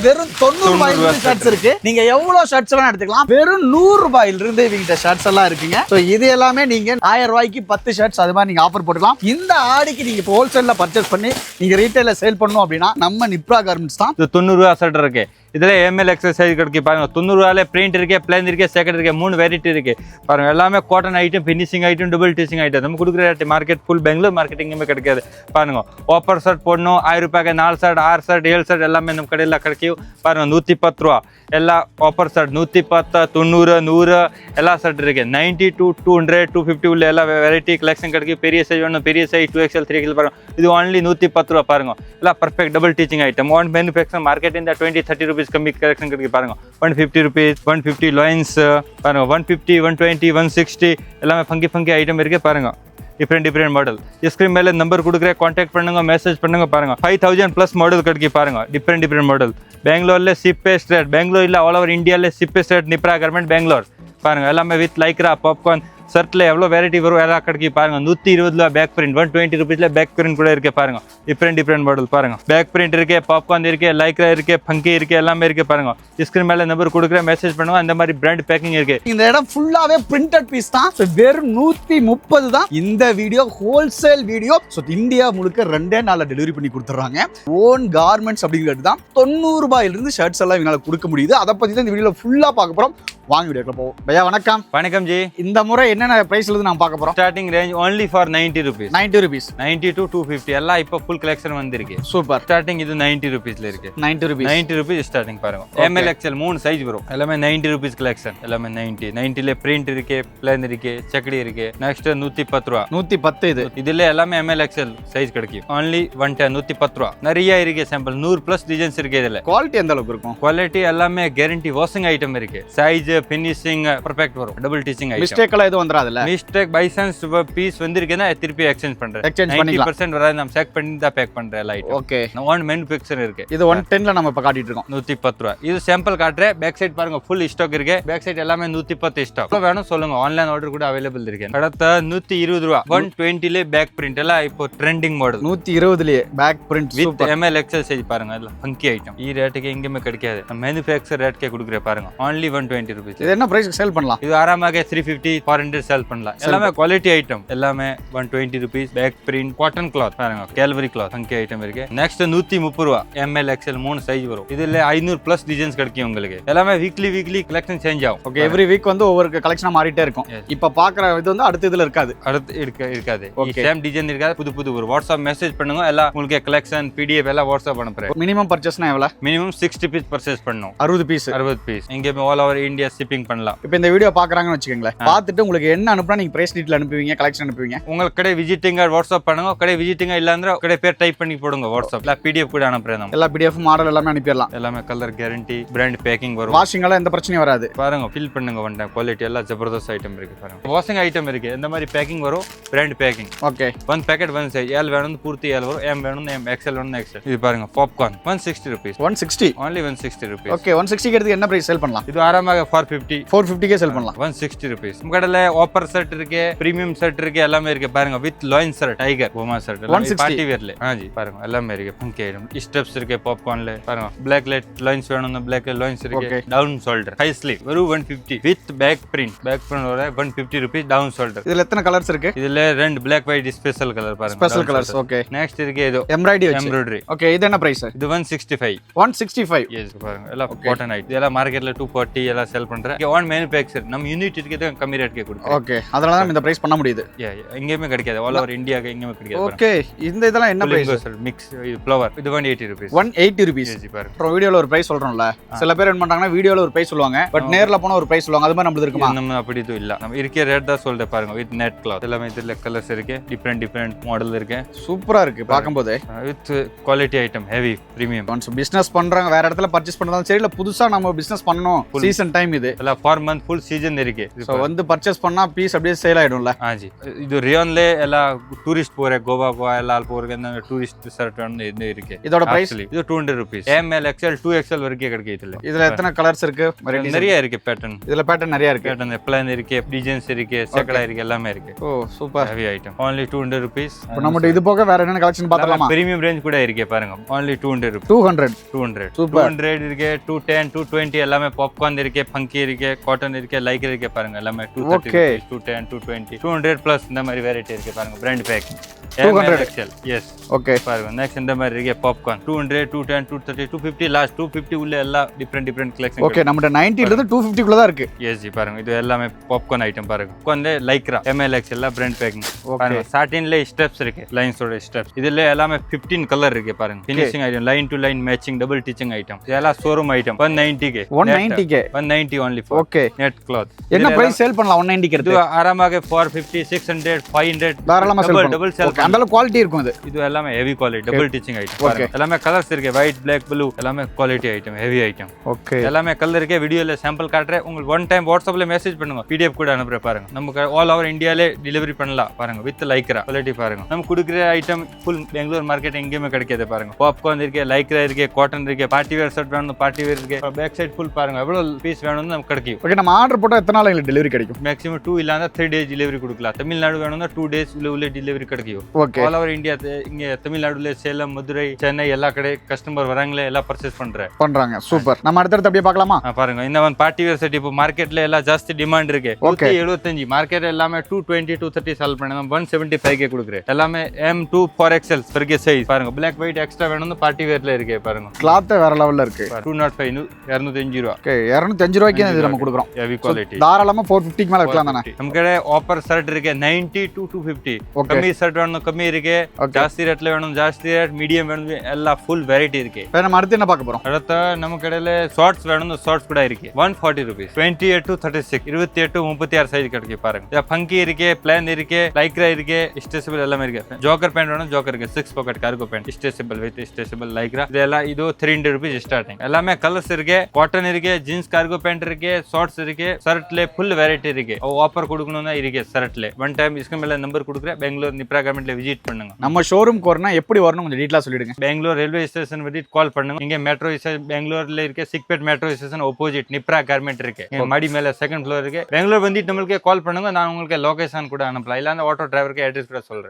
வெறும் 90 ரூபாயில ஷர்ட்ஸ் இருக்கு. நீங்க எவ்வளவு ஷர்ட்ஸ் எல்லாம் எடுத்துக்கலாம். வெறும் 100 ரூபாயில இருந்து இவங்க ஷர்ட்ஸ் எல்லாம் இருக்குங்க. சோ இது எல்லாமே நீங்க 1000 ரூபாய்க்கு 10 ஷர்ட்ஸ் அது மாதிரி நீங்க ஆஃபர் போட்டுக்கலாம். இந்த ஆடிக்கு நீங்க ஹோல்சேல்ல பர்ச்சேஸ் பண்ணி நீங்க ரீட்டைல்ல சேல் பண்ணனும் அப்படினா நம்ம நிப்ரா கார்மெண்ட்ஸ் தான். இது 90 ரூபாய் ஷர்ட் இருக்கு. இதுல ML எக்ஸசைஸ் கிடைக்கு பாருங்க. 90 ரூபாயில பிரிண்ட் இருக்கு, பிளைன் இருக்கு, செகண்ட் இருக்கு, மூணு வெரைட்டி இருக்கு பாருங்க. எல்லாமே cotton item, finishing item, double teaching item. நம்ம கொடுக்குற மார்க்கெட் ஃபுல் பெங்களூர் மார்க்கெட்டிங்குமே கிடைக்காது பாருங்க. ஆஃபர் ஷர்ட் போடணும் 1000 ரூபாய்க்கு 4 ஷர்ட் 6 ஷர்ட் 7 ஷர்ட் எல்லாமே நம்ம கடையில் கிடைக்கும் பாருங்க. 110 ரூபா ಎಲ್ಲ ಆಫರ್ ಶರ್ಟ್ 120 90 100 ಎಲ್ಲ ಶರ್ಟ್ ಇருக்கு. 90 to 200 250 உள்ள ಎಲ್ಲ வெரைட்டி கலெக்ஷன் கிடைக்கும். பெரிய சைஸ் வேணும், பெரிய சைஸ் 2XL 3XL பாருங்க. இது only 110 ரூபா பாருங்க. ಎಲ್ಲ perfect double teaching item. One manufacture market ಇಂದ 20-30 rupees ಕಮ್ಮಿ ಕಲೆಕ್ಷನ್ கிடைக்கும் பாருங்க. 150 rupees 150 loins பாருங்க. 150 120 160 எல்லாமே ஃபங்கி ஐட்டம் இருக்கு பாருங்க. Different model. ஸ்க்ரீன் மேலே நம்பர் கொடுக்குறேன், கான்டாக்ட் பண்ணுங்க, மெசேஜ் பண்ணுங்க பாருங்க. 5000+ மாடல் கிடைக்கும் பாருங்க. Different model. பெங்களூர்ல சிப்பெஸ்ட் ரேட், பெங்களூர் இல்ல ஆல் ஓவர் இந்தியால சிப்பெஸ்ட் ரேட் நிப்ரா கார்மெண்ட் பெங்களூர் பாருங்க. எல்லாமே வித் லைக்ரா பாப்கார்ன் ஷர்ட்ல எவ்வளோ வெரைட்டி வரும் எல்லாம் கிடைக்கும் பாருங்க. 120 ரூபா பேக் பிரிண்ட், 120 rupeesல பேக் பிரிண்ட் கூட இருக்கு பாருங்க. டிஃப்ரெண்ட் மாடல் பாருங்க. பேக் பிரிண்ட் இருக்கு, பாப்கார்ன் இருக்கு, லைக்ரா இருக்கு, ஃபங்கி இருக்கு, எல்லாமே இருக்கு பாருங்க. ஸ்கிரீன் மேல நம்பர் கொடுக்குறேன், மெசேஜ் பண்ணுங்க. அந்த மாதிரி பிராண்ட் பேக்கிங் இருக்கு. இந்த இடம் ஃபுல்லாவே பிரிண்டட் பீஸ் தான். வெறும் 130 தான். இந்த video wholesale video. So India முழுக்க 2 நாள்ல டெலிவரி பண்ணி கொடுத்துறாங்க. ஓன் கார்மெண்ட்ஸ் அப்படிங்கிறது தான் 90 ரூபாயிலிருந்து ஷர்ட்ஸ் எல்லாம் இவங்களால கொடுக்க முடியுது. அதை பத்தி தான் இந்த வீடியோல ஃபுல்லா பார்க்க போறோம். வாங்க வீடியோக்குள்ள போவோம். பையா வணக்கம். வணக்கம் ஜி. இந்த முறை என்னென்ன பிரைஸ்ல இருந்து நான் பார்க்க போறோம்? Starting range only for 90 rupees. 90 rupees 90 to 250 எல்லாம் இப்போ ஃபுல் கலெக்ஷன் வந்திருக்கு. சூப்பர். ஸ்டார்டிங் இது 90 rupeesல இருக்கு. 90 rupees ஸ்டார்டிங் பாருங்க. ML XL 3 சைஸ் வரும். எல்லாமே 90 rupees கலெக்ஷன். எல்லாமே 90ல பிரிண்ட் இருக்கு, பிளைன் இருக்கு, செக்கடி இருக்கு. நெக்ஸ்ட் 110 ரூபா. 110 இது. இதுல எல்லாமே ML XL சைஸ் கிடைக்கும். only 110 ரூபா. நிறைய இருக்கு சாம்பிள். 100+ டிசைன்ஸ் இருக்கு. இதுல குவாலிட்டி எந்த அளவுக்கு இருக்கும்? குவாலிட்டி எல்லாமே கேரண்டி வாஷிங் ஐட்டம் இருக்கு. சைஸ் ஃபினிஷிங் பர்ஃபெக்ட் வரும். Double teaching item. மிஸ்டேக் எல்லாம் எதுவும் வந்துராதுல? மிஸ்டேக் பை சான்ஸ் பீஸ் வந்திருக்குன்னா திருப்பி எக்ஸ்சேஞ்ச் பண்றேன். 90% வராது. நம்ம செக் பண்ணி தான் பேக் பண்றேன் எல்லா ஐட்டம். ஓகே. ஒன் மேனுஃபேக்சர் இருக்கு. இது 110ல நம்ம இப்ப காட்டிட்டு இருக்கோம். 110 ரூபாய். இது சாம்பிள் காட்டுறேன். பேக் சைடு பாருங்க, ஃபுல் ஸ்டாக் இருக்கு. பேக் சைடு எல்லாமே 110 ஸ்டாக். வேணும் சொல்லுங்க, ஆன்லைன் ஆர்டர் கூட அவைலபிள் இருக்கு. அடுத்த 120 ரூபாய். 120ல பேக் பிரிண்ட் எல்லாம் இப்போ ட்ரெண்டிங் மாடல். 120லயே back print with ML XL size பாருங்க. எல்லாம் ஃபங்கி ஐட்டம். ಈ ரேட்டுக்கு எங்கேயுமே கிடைக்காது. மேனுஃபேக்சர் ரேட்க்கே கொடுக்குறேன் பாருங்க. only 120 rupees. இது என்ன பிரைஸ்க்கு சேல் பண்ணலாம்? இது ஆராமாக 350 400 சேல் பண்ணலாம். எல்லாமே குவாலிட்டி ஐட்டம். எல்லாமே 120 rupees. Back print cotton cloth பாருங்க. கேல்வரி கிளாத் ஃபங்கி ஐட்டம் இருக்கு. நெக்ஸ்ட் 130 ரூபாய். ML XL 3 சைஸ் வரும். இதுல 500+ டிசைன்ஸ் கிடைக்கும் உங்களுக்கு. எல்லாமே வீக்லி கலெக்ஷன் சேஞ்ச் ஆகும். ஓகே. எவ்ரி வீக் வந்து ஒவ்வொரு கலெக்ஷனா மாறிட்டே இருக்கும். இப்ப பாக்குற இது வந்து அடுத்த இதுல இருக்காது. அடுத்து இருக்காது. சேம் டிசைன் இருக்காது. புது ஒரு வாட்ஸ்அப் மெசேஜ் பண்ணுங்க. எல்லாம் உங்களுக்கு கலெக்ஷன் PDF எல்லாம் வாட்ஸ்அப் அனுப்புறேன். மினிமம் பர்ச்சேஸ்னா எவ்வளவு? மினிமம் 60 பீஸ் பர்ச்சேஸ் பண்ணனும். 60 பீஸ். இங்க ஆல் ஓவர் இந்தியா ஷிப்பிங் பண்ணலாம். இப்போ இந்த வீடியோ பாக்குறாங்கன்னு வச்சுக்கோங்களேன். பார்த்துட்டு உங்களுக்கு என்ன அனுப்புனா நீங்க பிரைஸ் டீடைல் அனுப்புவீங்க, கலெக்ஷன் அனுப்புவீங்க. உங்களுக்கு கடை விசிட்டிங் வாட்ஸ்அப் பண்ணுங்க. கடை விசிட்டிங் இல்லன்னா கடை பேர் டைப் பண்ணி போடுங்க வாட்ஸ்அப்ல. PDF கூட அனுப்புறேன். எல்லா PDF மாடல் எல்லாமே அனுப்பிடலாம். எல்லாமே கலர் கேரண்டி, பிராண்ட் பேக்கிங் வரும். வாஷிங் எல்லாம் எந்த பிரச்சனையும் வராது. பாருங்க ஃபில் பண்ணுங்க. ஒன் டைம் குவாலிட்டி எல்லாம் ஜபர்தஸ்த் ஐட்டம் இருக்கு பாருங்க. வாஷிங் ஐட்டம் இருக்கு. இந்த மாதிரி பேக்கிங் வரும். Brand packing. Okay. One packet one size. L வேணும் பூர்த்தி L வரும். M வேணும் M, XL வேணும் XL. இது பாருங்க popcorn 160 rupees. 160 only 160 rupees. Okay. 160 க்கு என்ன பிரைஸ் சேல் பண்ணலாம்? இது ஆராமாக 450 கே சேல் பண்ணலாம். 160 rupees. நம்ம கடையில ஆஃபர் செட் இருக்கு, பிரீமியம் செட் இருக்கு, எல்லாமே இருக்கு பாருங்க. வித் லாயின் செட், டைகர் போமா செட், பார்ட்டி வேர்ல. ஜி பாருங்க எல்லாமே இருக்கு. Funky item. ஸ்டெப்ஸ் இருக்கு பாப்கார்ன்ல பாருங்க. பிளாக் லைட் லாயின்ஸ் வேணும்னா பிளாக் லைட் லாயின்ஸ் இருக்கு. டவுன் ஷோல்டர் ஹை ஸ்லீவ் வெறும் 150 with back print. Back print வர 150 rupees. Down shoulder. இதுல எத்தனை கலர்ஸ் இருக்கு? இதுல ரெண்டு பிளாக் ஒயிட் ஸ்பெஷல் கலர் பாருங்க. Special colours. ஓகே. நெக்ஸ்ட் இருக்கு இது எம்ப்ராய்டரி. ஓகே. இது என்ன பிரைஸ்? இது 165. 165. எஸ் பாருங்க. எல்லாம் காட்டன் ஐட்டம். இதெல்லாம் மார்க்கெட்ல 240 எல்லாம் சேல் பண்றேன். ஒன் மேனுஃபேக்சர் நம்ம யூனிட் இருக்கு கம்மி ரேட்க்கே கொடுக்குறோம். ஓகே. அதனால தான் இந்த பிரைஸ் பண்ண முடியுது. எங்கேயுமே கிடைக்காது. ஆல் ஓவர் இந்தியாக்கு எங்கேயுமே கிடைக்காது. ஓகே. இந்த இதெல்லாம் என்ன பிரைஸ்? Mix flower. இது 180 rupees. 180 rupees. பாருங்க. அப்புறம் வீடியோல ஒரு பிரைஸ் சொல்றோம்ல. சில பேர் என்ன பண்றாங்கன்னா வீடியோல ஒரு பிரைஸ் சொல்லுவாங்க, பட் நேர்ல போனா ஒரு பிரைஸ் சொல்லுவாங்க. அது மாதிரி நம்மளுக்கு இருக்குமா? நம்ம அப்படி இது இல்ல. நம்ம இருக்க ரேட் தான் சொல்றேன் பாருங்க. With net cloth. எல்லாமே இதுல கலர்ஸ் இருக்கு. டிஃபரெண்ட் மாடல் இருக்கு. சூப்பரா இருக்கு பாக்கும்போது. With quality item, heavy premium. Once business பண்றாங்க, வேற இடத்துல பர்ச்சேஸ் பண்றதாலும் சரி, இல்ல புதுசா நம்ம பிசினஸ் பண்ணனும், சீசன் டைம் இது எல்லாம் 4 month full season இருக்கு. சோ வந்து பர்ச்சேஸ் பண்ணா பீஸ் அப்படியே சேல் ஆயிடும்ல. ஜி இது ரியான்ல எல்லாம் டூரிஸ்ட் போற கோவா எல்லாம் போறதுக்கு அந்த டூரிஸ்ட் ஷர்ட் வந்து இது இருக்கு. இதோட பிரைஸ் இது 200 rupees. ML XL 2XL வரைக்கும் கிடைக்குது. இதுல எத்தனை கலர்ஸ் இருக்கு? நிறைய இருக்கு பேட்டர்ன். இதுல பேட்டர்ன் நிறைய இருக்கு. பேட்டர்ன் பிளான் இருக்கு, டிசைன்ஸ் இருக்கு, சேக்கடா இருக்கு, எல்லாமே இருக்கு. Oh super. Heavy item. only 200 rupees. இப்போ நம்மட்ட இது போக வேற என்ன கலெக்ஷன் பார்த்தலாமா? பிரீமியம் ரேஞ்ச் கூட இருக்கு பாருங்க. only 200 rupees. 200 சூப்பர். 200 இருக்கு, 210 220 எல்லாமே பாப்கார்ன் இருக்கு, ஃபங்கி இருக்கு, காட்டன் இருக்கு, லைக் இருக்கு பாருங்க. எல்லாமே 230 210 220 200 plus இந்த மாதிரி வெரைட்டி இருக்கு பாருங்க. Brand pack 200 XL. Yes okay பாருங்க. நெக்ஸ்ட் இந்த மாதிரி இருக்கு பாப்கார்ன் 200 210 230 250 லாஸ்ட் 250 உள்ள எல்லா டிஃபரெண்ட் கலெக்ஷன். ஓகே நம்மட்ட 90 ல இருந்து 250 குள்ள தான் இருக்கு. எஸ் ஜி பாருங்க. இது எல்லாமே பாப்கார்ன் ஐட்டம் பாருங்க. பாப்கார்ன்ல லைக்ரா ML XL எல்லாம் பிராண்ட் பேக்கிங். பாருங்க சாட்டின்ல ஸ்டெப்ஸ் இருக்கு, லைன்ஸோட ஸ்டெப்ஸ். இதுல எல்லாமே 15 கலர் இருக்கு பாருங்க. Finishing item, line to line matching, double stitching item. இதெல்லாம் ஷோரூம் ஐட்டம். 190 கே 190 only for okay net cloth. என்ன பிரைஸ் சேல் பண்ணலாம் 190 க்கு? இது ஆராமாக 450 600 500 தாராளமா சேல் பண்ணலாம். Double sale. அந்த அளவுக்கு குவாலிட்டி இருக்கும் இது. இது எல்லாமே heavy quality, double stitching item பாருங்க. எல்லாமே கலர்ஸ் இருக்கு, ஒயிட் black blue எல்லாமே quality item, heavy item. Okay எல்லாமே கலர் இருக்கு. வீடியோல சாம்பிள் காட்றேன். உங்களுக்கு ஒன் டைம் வாட்ஸ்அப்ல மெசேஜ் பண்ணுங்க, PDF கூட அனுப்புறேன் பாருங்க. நமக்கு ஆல் ஓவர் இந்தியால டெலிவரி பண்ணலாம் பாருங்க. வித் லைக்ரா குவாலிட்டி பாருங்க. நம்ம குடுக்குற ஐட்டம் ஃபுல் பெங்களூர் மார்க்கெட் எங்கேயுமே கிடைக்காது பாருங்க. பாப்கார்ன் இருக்கு, லைக்ரா இருக்கு, காட்டன் இருக்கு, பார்ட்டி வேர் ஷர்ட் வேணும், பார்ட்டி வேர் இருக்கு. பேக் சைடு ஃபுல் பாருங்க எவ்வளவு பீஸ் வேணும்னு நமக்கு கிடைக்கும். ஓகே நம்ம ஆர்டர் போட்டா எத்தனை நாள் எங்களுக்கு டெலிவரி கிடைக்கும்? மேக்ஸிமம் 2 இல்லனா 3 days டெலிவரி கொடுக்கலாம். தமிழ்நாடு வேணும்னா 2 days உள்ள டெலிவரி கிடைக்கும். ஓகே ஆல் ஓவர் இந்தியா இங்க தமிழ்நாடுல சேலம், மதுரை, சென்னை எல்லா கடை கஸ்டமர் வராங்களே எல்லாம் பர்ச்சேஸ் பண்றாங்க. சூப்பர். நம்ம அடுத்து அப்படியே பார்க்கலாமா? பாருங்க இந்த வந்து பார்ட்டி வேர் செட் இப்போ மார்க்கெட்ல எல்லாம் ஜாஸ்தி டிமாண்ட் இருக்கு. 175 மார்க்கெட் எல்லாமே 220 230 செல் பண்ணி 175 கே கொடுக்குறேன். எல்லாமே M2 4XL பெரிய சைஸ் பாருங்க. பிளாக் ஒயிட் எக்ஸ்ட்ரா வேணும்னு பார்ட்டி வேர்ல இருக்கு பாருங்க. கிளாத் வேற லெவல்ல இருக்கு. 205 205 ரூபாய். ஓகே 205 ரூபாய்க்கு இது நம்ம கொடுக்குறோம். Heavy quality. தாராளமா 450 க்கு மேல வைக்கலாம் தானே? நமக்கு ஆஃபர் ஷர்ட் இருக்கு 90 to 250. கம்மி ஷர்ட் வேணும் கம்மி இருக்கு, ஜாஸ்தி ரேட்ல வேணும் ஜாஸ்தி ரேட், மீடியம் வேணும் எல்லாம் ஃபுல் வெரைட்டி இருக்கு. இப்போ நம்ம அடுத்து என்ன பார்க்க போறோம்? அடுத்து நம்ம கடையில ஷார்ட்ஸ் வேணும், ஷார்ட்ஸ் கூட இருக்கு. 140 rupees. 28 to 36 28 to 36 சைஸ் கிடைக்கும் பாருங்க. ஃபங்கி இருக்கு, பிளான் இருக்கு, லைக்ரா இருக்கு, ஸ்ட்ரெச்சபிள் எல்லாமே இருக்கு. ஜோக்கர் பேண்ட் வேணும் ஜோக்கர் இருக்கு, 6 pocket cargo pant stretchable with stretchable lycra. இதெல்லாம் இது 300 rupees ஸ்டார்டிங். எல்லாமே கலர்ஸ் இருக்கு, காட்டன் இருக்கு, ஜீன்ஸ் கார்கோ பேண்ட் இருக்கு, ஷார்ட்ஸ் இருக்கு, ஷர்ட்ல ஃபுல் வெரைட்டி இருக்கு. ஆஃபர் கொடுக்கணும்னா இருக்கு ஷர்ட்ல. ஒன் டைம் इसके மேல நம்பர் கொடுக்குறேன். பெங்களூர் நிப்ரா கார்மெண்ட்ல விசிட் பண்ணுங்க. நம்ம ஷோரூம்க்கு வரணும் எப்படி வரணும் கொஞ்சம் டீடைலா சொல்லிடுங்க. Bangalore railway station visit call பண்ணுங்க. இங்க மெட்ரோ ஸ்டேஷன் பெங்களூர்ல இருக்க Chickpet metro station opposite Nibra garment இருக்கு. மடி மேல செகண்ட் ஃப்ளோர் இருக்கு. பெங்களூர் வந்துட்டு நம்மளுக்கு கால் பண்ணுங்க. நான் உங்களுக்கு லொகேஷன் கூட அனுப்பலாம். இல்ல அந்த ஆட்டோ டிரைவருக்கு அட்ரஸ் கூட சொல்றேன்.